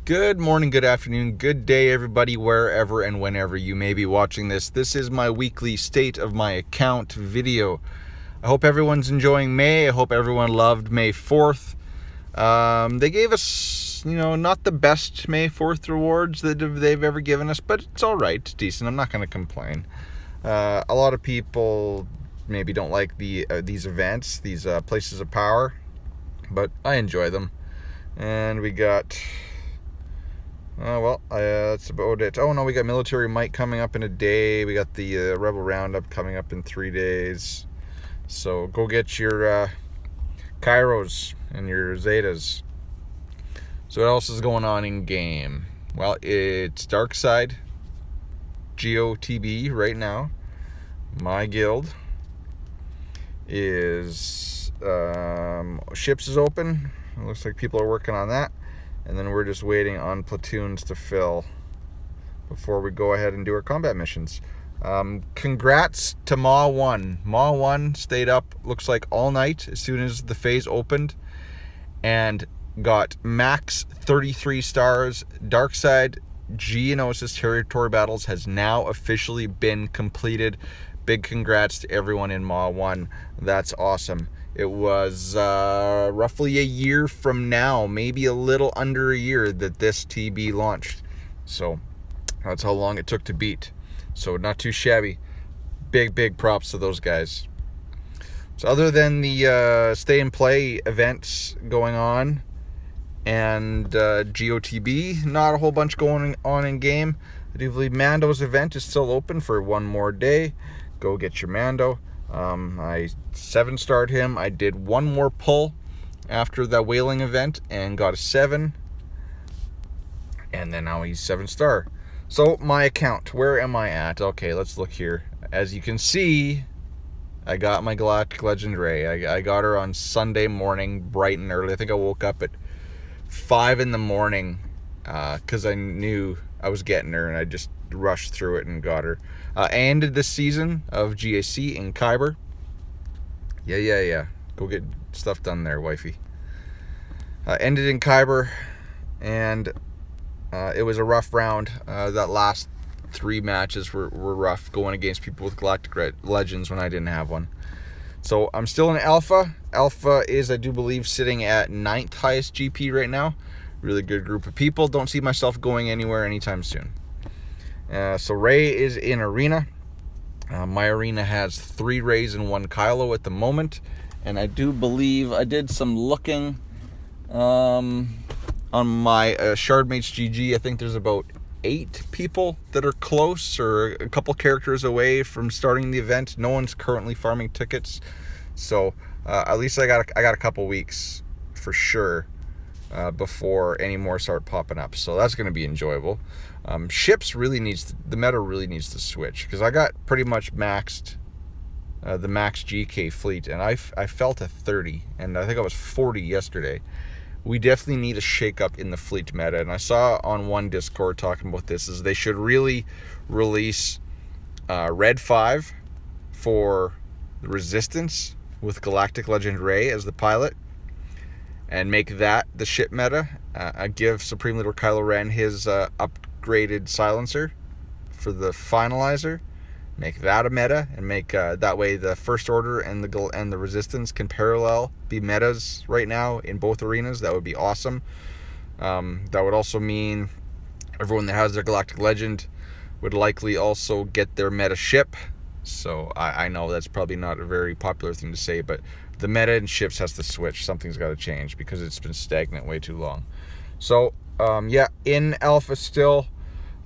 Good morning, good afternoon, good day, everybody, wherever and whenever you may be watching this. This is my weekly state of my account video. I hope everyone's enjoying May. I hope everyone loved May 4th. They gave us, not the best May 4th rewards that they've ever given us, but it's all right. It's decent. I'm not going to complain. A lot of people maybe don't like these events, these places of power, but I enjoy them. And we got... that's about it. Oh, no, we got Military Might coming up in a day. We got the Rebel Roundup coming up in 3 days. So go get your Kairos and your Zetas. So what else is going on in game? Well, it's Dark Side GOTB right now. My guild is ships is open. It looks like people are working on that. And then we're just waiting on platoons to fill before we go ahead and do our combat missions. Congrats to Ma 1. Ma 1 stayed up, looks like all night as soon as the phase opened, and got max 33 stars. Darkside Geonosis Territory Battles has now officially been completed. Big congrats to everyone in Ma 1. That's awesome. It was roughly a year from now, maybe a little under a year, that this TB launched. So that's how long it took to beat. So not too shabby. Big props to those guys. So other than the stay and play events going on and GOTB, not a whole bunch going on in game. I do believe Mando's event is still open for one more day. Go get your Mando. I 7-starred him. I did one more pull after the whaling event and got a 7. And then now he's 7-star. So my account, where am I at? Okay, let's look here. As you can see, I got my Galactic Legend Ray. I got her on Sunday morning, bright and early. I think I woke up at 5 in the morning because I knew I was getting her, and I just rushed through it and got her. I ended this season of GAC in Kyber. Yeah. Go get stuff done there, wifey. Ended in Kyber, and it was a rough round. That last 3 matches were rough, going against people with Galactic Legends when I didn't have one. So I'm still in Alpha. Alpha is, I do believe, sitting at 9th highest GP right now. Really good group of people. Don't see myself going anywhere anytime soon. So Ray is in Arena. My Arena has 3 Rays and 1 Kylo at the moment. And I do believe I did some looking on my Shardmates GG. I think there's about 8 people that are close or a couple characters away from starting the event. No one's currently farming tickets. So at least I got a couple weeks for sure before any more start popping up. So that's going to be enjoyable. Ships really the meta really needs to switch, because I got pretty much maxed the max GK fleet, and I fell to 30, and I think I was 40 yesterday. We definitely need a shake-up in the fleet meta, and I saw on one Discord talking about this, is they should really release Red 5 for the Resistance with Galactic Legend Ray as the pilot, and make that the ship meta. Give Supreme Leader Kylo Ren his upgraded silencer for the finalizer. Make that a meta, and make that way the First Order and the Resistance can parallel be metas right now in both arenas. That would be awesome. That would also mean everyone that has their Galactic Legend would likely also get their meta ship. So I know that's probably not a very popular thing to say, but the meta in ships has to switch. Something's got to change because it's been stagnant way too long. So in Alpha still.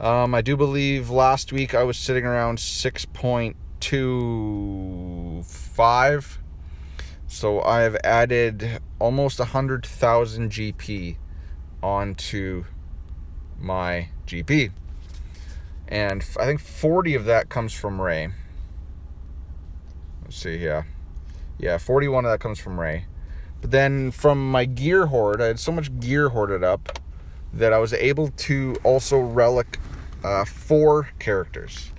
I do believe last week I was sitting around 6.25. So I have added almost 100,000 GP onto my GP. And I think 40 of that comes from Ray. Let's see, yeah, 41 of that comes from Ray. But then from my gear hoard, I had so much gear hoarded up that I was able to also relic 4 characters.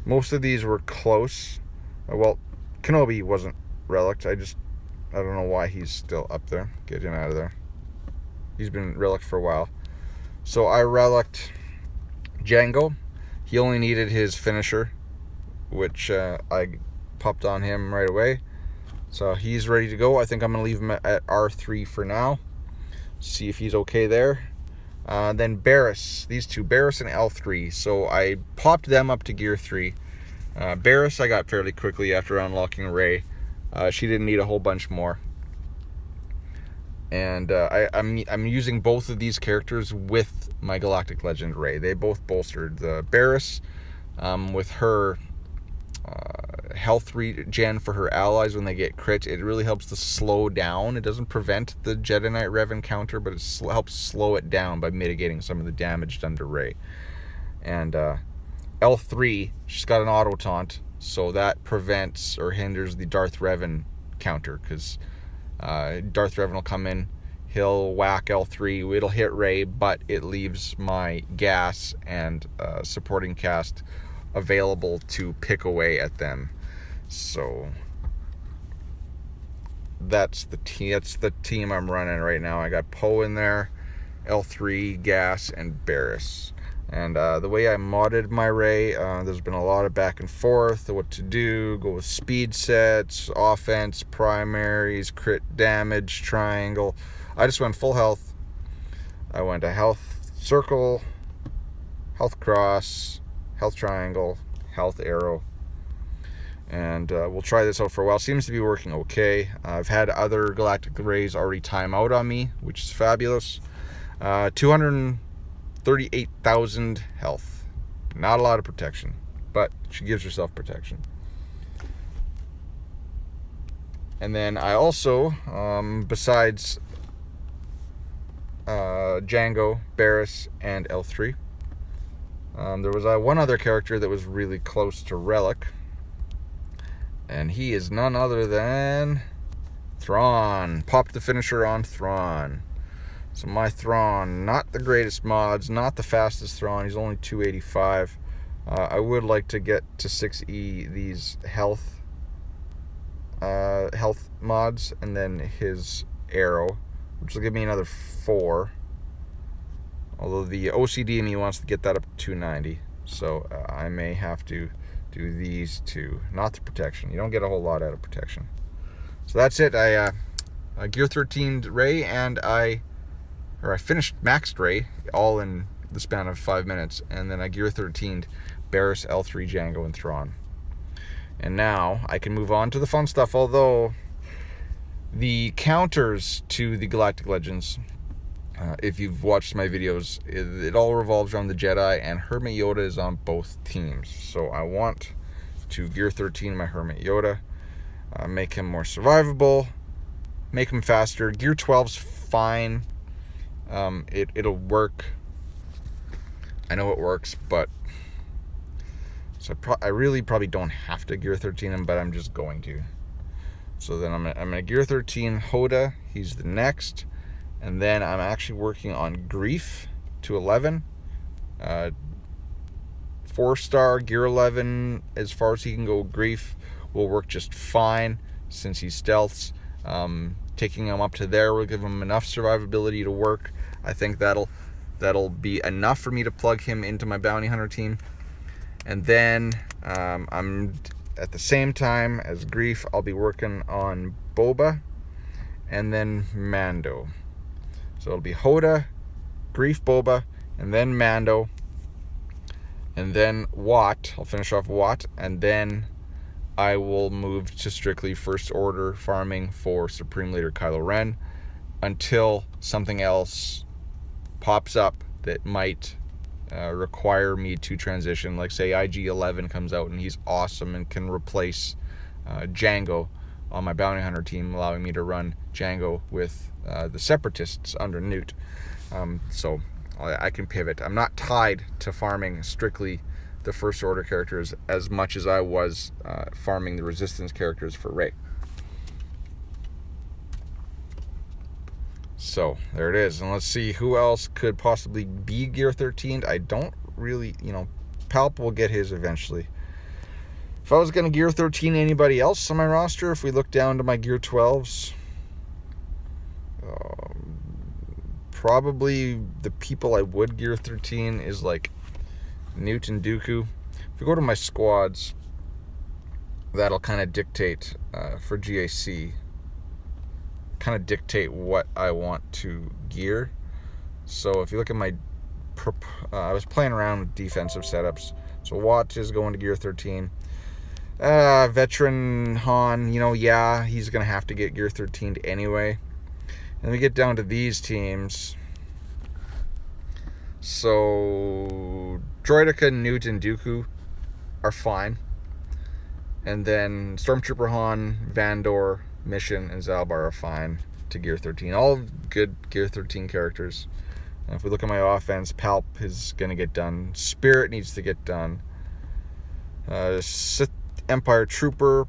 Most of these were close. Well, Kenobi wasn't relicked. I don't know why he's still up there. Get him out of there. He's been relicked for a while. So I relicked Django. He only needed his finisher, which I popped on him right away. So he's ready to go. I think I'm going to leave him at R3 for now. See if he's okay there. Then Barris. These two, Barris and L3. So I popped them up to gear 3. Barris I got fairly quickly after unlocking Ray. She didn't need a whole bunch more. And I'm using both of these characters with my Galactic Legend Ray. They both bolstered. The Barris with her health regen for her allies when they get crit. It really helps to slow down. It doesn't prevent the Jedi Knight Rev encounter, but it helps slow it down by mitigating some of the damage done to Ray. And L3, she's got an auto taunt, so that prevents or hinders the Darth Revan counter, because Darth Revan will come in, he'll whack L3, it'll hit Ray, but it leaves my gas and supporting cast available to pick away at them. So that's the team I'm running right now. I got Poe in there, L3, gas, and Barris. And the way I modded my Ray, there's been a lot of back and forth, what to do, go with speed sets, offense, primaries, crit damage, triangle. I just went full health. I went a health circle, health cross, health triangle, health arrow. And we'll try this out for a while. Seems to be working okay. I've had other Galactic Rays already time out on me, which is fabulous. 238,000 health. Not a lot of protection, but she gives herself protection. And then I also, besides Django, Barris, and L3, there was one other character that was really close to Relic, and he is none other than Thrawn. Popped the finisher on Thrawn. So my Thrawn, not the greatest mods, not the fastest Thrawn. He's only 285. I would like to get to 6E these health mods, and then his arrow, which will give me another 4. Although the OCD in me wants to get that up to 290. So I may have to do these two. Not the protection. You don't get a whole lot out of protection. So that's it. I Gear 13'd Ray, and I finished maxed Ray all in the span of 5 minutes, and then I Gear 13'd Barris, L3, Django, and Thrawn. And now I can move on to the fun stuff, although the counters to the Galactic Legends, if you've watched my videos, it all revolves around the Jedi, and Hermit Yoda is on both teams. So I want to Gear 13 my Hermit Yoda, make him more survivable, make him faster. Gear 12's fine. It'll work. I know it works, but so I really probably don't have to Gear 13 him, but I'm just going to. So then I'm gonna Gear 13 Hoda. He's the next, and then I'm actually working on Grief to 11. 4-star Gear 11. As far as he can go, Grief will work just fine since he stealths. Taking him up to there will give him enough survivability to work. I think that'll be enough for me to plug him into my bounty hunter team. And then I'm at the same time as Grief, I'll be working on Boba and then Mando. So it'll be Hoda, Grief, Boba, and then Mando, and then Wat. I'll finish off Wat, and then I will move to strictly First Order farming for Supreme Leader Kylo Ren until something else pops up that might require me to transition. Like say IG-11 comes out and he's awesome and can replace Django on my bounty hunter team, allowing me to run Django with the Separatists under Newt. So I can pivot. I'm not tied to farming strictly the First Order characters as much as I was farming the Resistance characters for Rey. So there it is, and let's see who else could possibly be Gear 13. I don't really, Palp will get his eventually. If I was going to Gear 13 anybody else on my roster, if we look down to my Gear 12s, probably the people I would gear 13 is like Newt and Dooku. If we go to my squads, that'll kind of dictate for GAC, kind of dictate what I want to gear. So if you look at my, I was playing around with defensive setups. So Watt is going to gear 13. Veteran Han, yeah, he's going to have to get gear 13 anyway. And we get down to these teams. So Droideka, Newt, and Dooku are fine. And then Stormtrooper Han, Vandor, Mission, and Zalbar are fine to gear 13. All good gear 13 characters. And if we look at my offense, Palp is going to get done. Spirit needs to get done. Sith Empire Trooper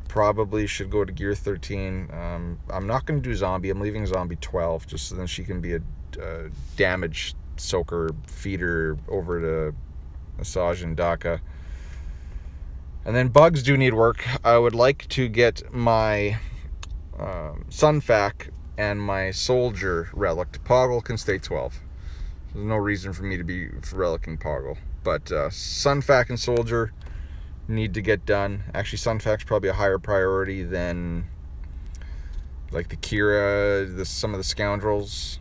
probably should go to gear 13. I'm not going to do Zombie. I'm leaving Zombie 12 just so then she can be a damage soaker feeder over to Asajj and Daka. And then bugs do need work. I would like to get my Sunfac and my Soldier relic. Poggle can stay 12. There's no reason for me to be relicking Poggle. But Sunfac and Soldier need to get done. Actually, Sunfac's probably a higher priority than like the Kira, some of the Scoundrels,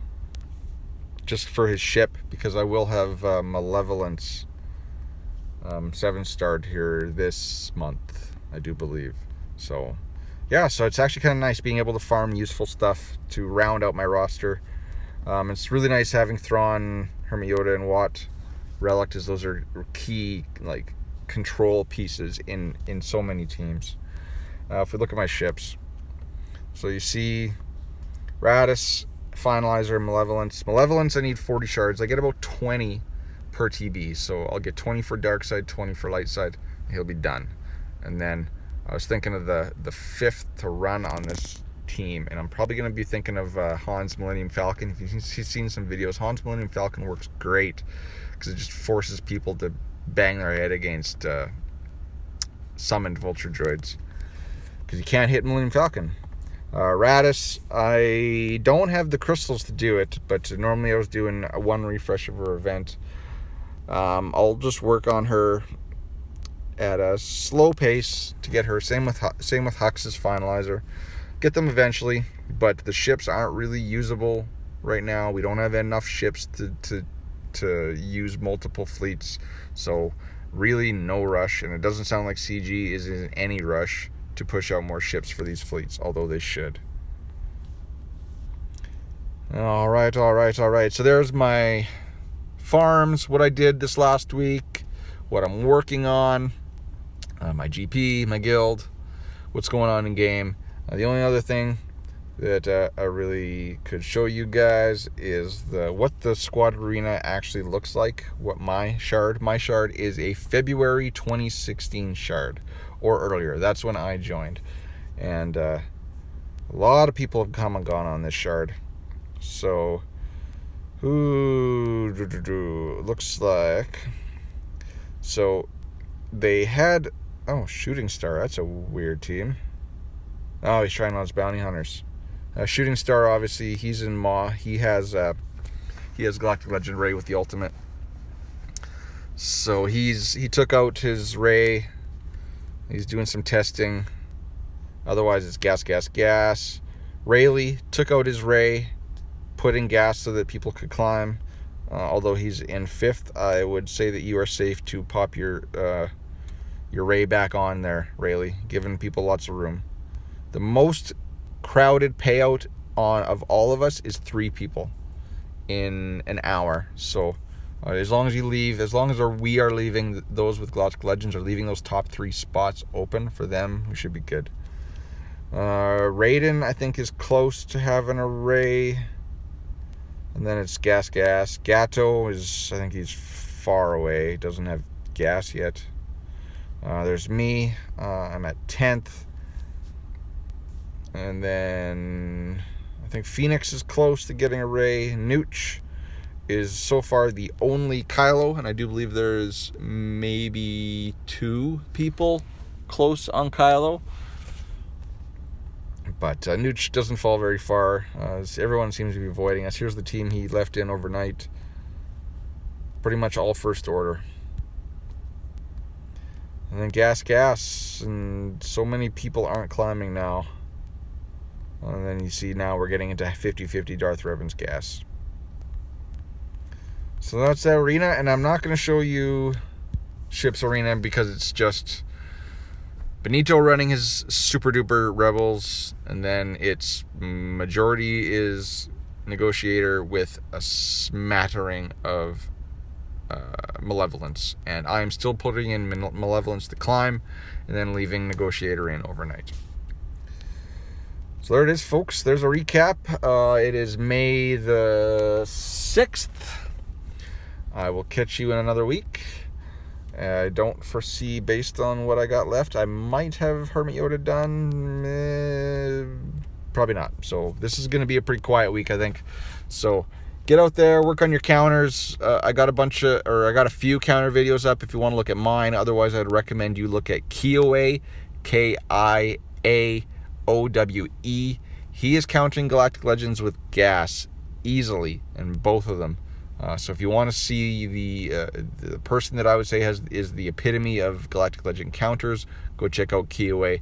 just for his ship, because I will have Malevolence 7-starred here this month, I do believe. So yeah, so it's actually kind of nice being able to farm useful stuff to round out my roster. It's really nice having Thrawn, Hermiota, and Watt relic, as those are key like control pieces in so many teams. If we look at my ships, so you see Radis, Finalizer, Malevolence I need 40 shards. I get about 20 per TB, so I'll get 20 for dark side, 20 for light side, and he'll be done. And then I was thinking of the 5th to run on this team, and I'm probably going to be thinking of Han's Millennium Falcon. If you've seen some videos, Han's Millennium Falcon works great because it just forces people to bang their head against summoned vulture droids, because you can't hit Millennium Falcon. Radis, I don't have the crystals to do it, but normally I was doing one refresh of her event. I'll just work on her at a slow pace to get her. Same with Hux's Finalizer. Get them eventually, but the ships aren't really usable right now. We don't have enough ships to use multiple fleets, so really no rush, and it doesn't sound like CG is in any rush to push out more ships for these fleets, although they should. All right. So there's my farms, what I did this last week, what I'm working on, my GP, my guild, what's going on in game. The only other thing that I really could show you guys is what the squad arena actually looks like. What my shard is a February 2016 shard, or earlier. That's when I joined, and a lot of people have come and gone on this shard. So looks like, so they had Shooting Star. That's a weird team. Oh, he's trying on his bounty hunters. Shooting Star, obviously, he's in Maw. He has Galactic Legend Ray with the ultimate. So he took out his Ray. He's doing some testing. Otherwise, it's gas. Rayleigh took out his Ray, put in gas so that people could climb. Although he's in 5th, I would say that you are safe to pop your Ray back on there, Rayleigh, giving people lots of room. The most crowded payout of all of us is 3 people in an hour. So as long as we are leaving, those with Galactic Legends are leaving those top 3 spots open for them, we should be good. Raiden, I think, is close to having a Ray. And then it's gas. Gatto is, I think he's far away, doesn't have gas yet. There's me, I'm at 10th. And then I think Phoenix is close to getting a Ray. Nooch is so far the only Kylo, and I do believe there's maybe 2 people close on Kylo. But Nooch doesn't fall very far. Everyone seems to be avoiding us. Here's the team he left in overnight. Pretty much all first order. And then gas, and so many people aren't climbing now. And then you see now we're getting into 50-50 Darth Revan's gas. So that's that arena, and I'm not going to show you Ship's arena because it's just Benito running his super duper rebels, and then its majority is negotiator with a smattering of malevolence, and I'm still putting in malevolence to climb and then leaving negotiator in overnight. So there it is, folks. There's a recap. It is May the 6th. I will catch you in another week. I don't foresee, based on what I got left, I might have Hermit Yoda done. Probably not. So this is going to be a pretty quiet week, I think. So get out there, work on your counters. I got a few counter videos up if you want to look at mine. Otherwise, I'd recommend you look at KIAOWE, KIAOWE. He is counting Galactic Legends with gas easily in both of them. So if you want to see the person that I would say is the epitome of Galactic Legend counters, go check out KIAOWE.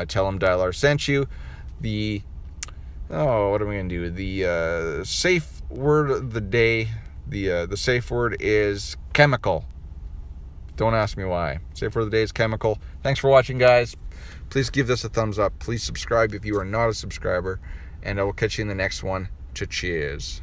Tell him Dialar sent you. What are we going to do? The safe word of the day, the safe word is chemical. Don't ask me why. Safe word of the day is chemical. Thanks for watching, guys. Please give this a thumbs up. Please subscribe if you are not a subscriber. And I will catch you in the next one. Cheers.